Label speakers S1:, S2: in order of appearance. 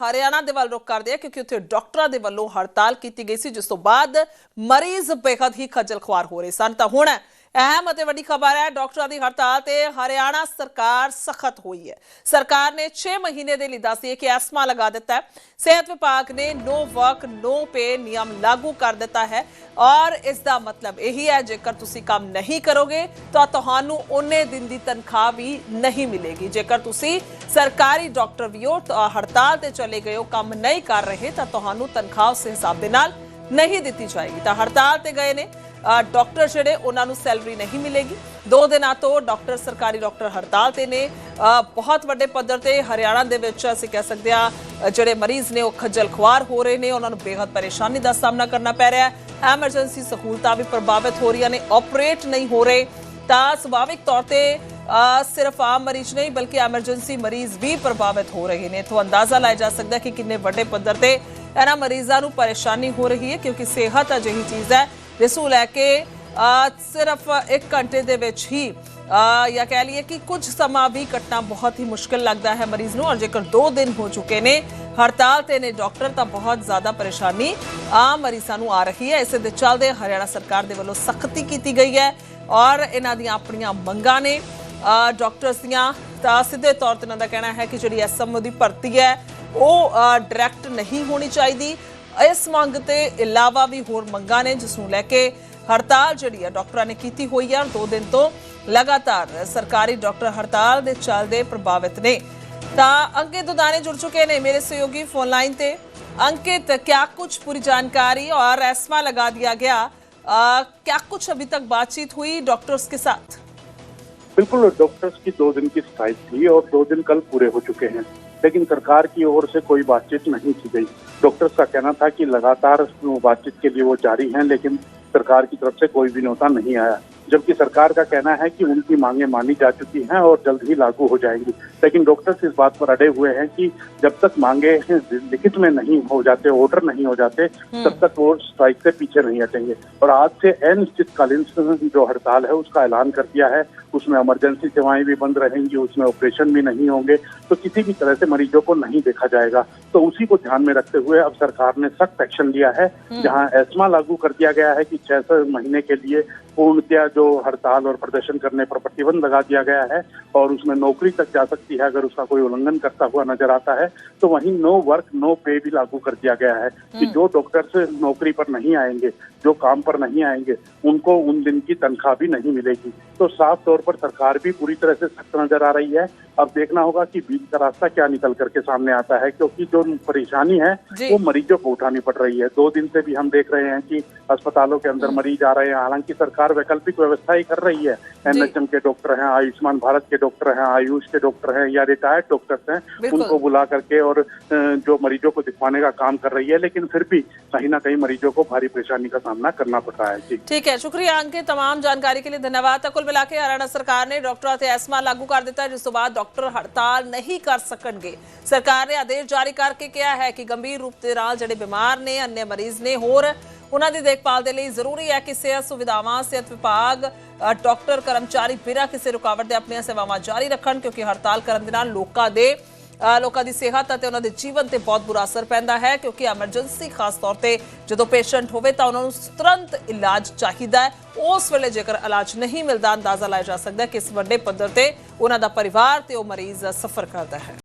S1: हरियाणा ਦੇ ਵੱਲ ਰੁਕ ਕਰਦੇ ਆ ਕਿਉਂਕਿ ਉੱਥੇ ਡਾਕਟਰਾਂ ਦੇ ਵੱਲੋਂ ਹੜਤਾਲ ਕੀਤੀ ਗਈ ਸੀ, ਜਿਸ ਤੋਂ ਬਾਅਦ ਮਰੀਜ਼ ਬੇहद ਹੀ ਖੱਜਲ ਖੁਆਰ ਹੋ ਰਹੇ ਸਨ। ਤਾਂ ਹੁਣ अहम और वड्डी खबर है, डॉक्टरों की हड़ताल ते हरियाणा सरकार सख्त हुई है। सरकार ने 6 महीने के लिए दस कि एस्मा लगा दिता है। सेहत विभाग ने नो वर्क नो पे नियम लागू कर दिता है और इसका मतलब यही है, जेकर तुसी काम नहीं करोगे तो तुहानू उन्ने दिन की तनख्वाह भी नहीं मिलेगी। जेकर तुसी सरकारी डॉक्टर भी हो तो हड़ताल ते चले गए हो, काम नहीं कर रहे तो तुहानू तनख्वाह उस हिसाब के नाल नहीं दी जाएगी। तो हड़ताल ते गए ने डॉक्टर जिहड़े उन्होंने सैलरी नहीं मिलेगी। 2 दिनों तो डॉक्टर सरकारी डॉक्टर हड़ताल ते ने। बहुत वड्डे पद्धर ते हरियाणा दे विच असीं कह सकते हैं जिहड़े मरीज ने वो खज्जल खुआर हो रहे हैं, उन्होंने बेहद परेशानी का सामना करना पै रहा है। एमरजेंसी सहूलतां भी प्रभावित हो रही ने, ऑपरेट नहीं हो रहे। तो सुभाविक तौर पर सिर्फ आम मरीज नहीं बल्कि एमरजेंसी मरीज भी प्रभावित हो रहे हैं। तो अंदाजा लाया जा सकता है कि किन्ने वड्डे पद्धर ते इन्हां मरीज़ां नूं परेशानी हो रही है, क्योंकि सेहत अजिही चीज़ है जिस नूं लैके सिर्फ 1 घंटे दे विच ही या कह लीए कि कुछ समा भी कटना बहुत ही मुश्किल लगता है मरीज नूं। और जेकर 2 दिन हो चुके ने हड़ताल ते ने डॉक्टर, तो बहुत ज़्यादा परेशानी आम मरीज़ां नूं आ रही है। इस दे चलदे हरियाणा सरकार दे वल्लों सख्ती की गई है और इन्हां दियां अपणियां मंगां ने डॉक्टर्स दियां। तां सीधे तौर ते इन्हां दा कहना है कि जिहड़ी SMO दी भर्ती है वो डायरैक्ट नहीं होनी चाहिए। इस मंग के इलावा भी होर मंगां ने जिस नूं लैके हड़ताल जिहड़ी है डॉक्टरां ने कीती हुई है और 2 दिन तो लगातार सरकारी डॉक्टर हड़ताल दे चलदे प्रभावित ने। तां अंकित दुदाने जुड़ चुके हैं मेरे सहयोगी फोन लाइन ते। अंकित, क्या कुछ पूरी जानकारी और एस्मा लगा दिया गया, क्या कुछ अभी तक बातचीत हुई डॉक्टर्स के साथ?
S2: बिल्कुल, डॉक्टर्स की 2 दिन की स्ट्राइक थी और 2 दिन कल पूरे हो चुके हैं, लेकिन सरकार की ओर से कोई बातचीत नहीं की गई। डॉक्टर्स का कहना था कि लगातार बातचीत के लिए वो जारी हैं, लेकिन सरकार की तरफ से कोई भी न्योता नहीं आया। जबकि सरकार का कहना है कि उनकी मांगे मानी जा चुकी हैं और जल्द ही लागू हो जाएंगी। लेकिन डॉक्टर्स इस बात पर अड़े हुए हैं कि जब तक मांगे लिखित में नहीं हो जाते, ऑर्डर नहीं हो जाते, तब तक वो स्ट्राइक से पीछे नहीं हटेंगे। और आज से अनिश्चितकालीन जो हड़ताल है उसका ऐलान कर दिया है। उसमें इमरजेंसी सेवाएं भी बंद रहेंगी, उसमें ऑपरेशन भी नहीं होंगे, तो किसी भी तरह से मरीजों को नहीं देखा जाएगा। तो उसी को ध्यान में रखते हुए अब सरकार ने सख्त एक्शन लिया है, जहां एस्मा लागू कर दिया गया है कि 6 महीने के लिए पूर्णतया जो हड़ताल और प्रदर्शन करने पर प्रतिबंध लगा दिया गया है और उसमें नौकरी तक जा सकती है अगर उसका कोई उल्लंघन करता हुआ नजर आता है। तो वहीं नो वर्क नो पे भी लागू कर दिया गया है कि जो डॉक्टर्स नौकरी पर नहीं आएंगे, जो काम पर नहीं आएंगे, उनको उन दिन की तनख्वाह भी नहीं मिलेगी। तो साफ तौर पर सरकार भी पूरी तरह से सख्त नजर आ रही है। अब देखना होगा कि बीच का रास्ता क्या निकल करके सामने आता है, क्योंकि जो परेशानी है वो मरीजों को उठानी पड़ रही है। 2 दिन से भी हम देख रहे हैं कि अस्पतालों के अंदर मरीज आ रहे हैं। हालांकि सरकार वैकल्पिक व्यवस्था ही कर रही है। NHM के डॉक्टर हैं, आयुष्मान भारत के डॉक्टर हैं, आयुष के डॉक्टर हैं या रिटायर्ड डॉक्टर्स हैं, उनको बुला करके और जो मरीजों को दिखवाने का काम कर रही है। लेकिन फिर भी कहीं ना कहीं मरीजों को भारी परेशानी का सामना करना पड़ रहा है। जी
S1: ठीक है, शुक्रिया अंकित, तमाम जानकारी के लिए धन्यवाद। कुल मिला के हरियाणा सरकार ने डॉक्टरों से एस्मा लागू कर दिता है, जिस तो बाद डॉक्टर हड़ताल नहीं कर सकणगे। सरकार ने आदेश जारी करके कहा है कि गंभीर रूप से नाल जिहड़े बीमार ने, अन्य मरीज ने, होर उन्हां दी देखभाल दे लई जरूरी है कि सेहत सुविधावां, सेहत विभाग, डॉक्टर कर्मचारी बिना किसी रुकावट दे अपनी सेवावां जारी रखण, क्योंकि हड़ताल करन दे नाल लोकां दी सेहत ते उन्हां दे जीवन ते बहुत बुरा असर पैंदा है। क्योंकि एमरजेंसी खास तौर ते जदों पेशेंट होवे तां उन्हां नूं तुरंत इलाज चाहिदा है। उस वेले जेकर इलाज नहीं मिलदा, अंदाजा लाया जा सकदा है कि इस वड्डे पद्धर ते उन्हां दा परिवार ते ओ मरीज सफर करदा है।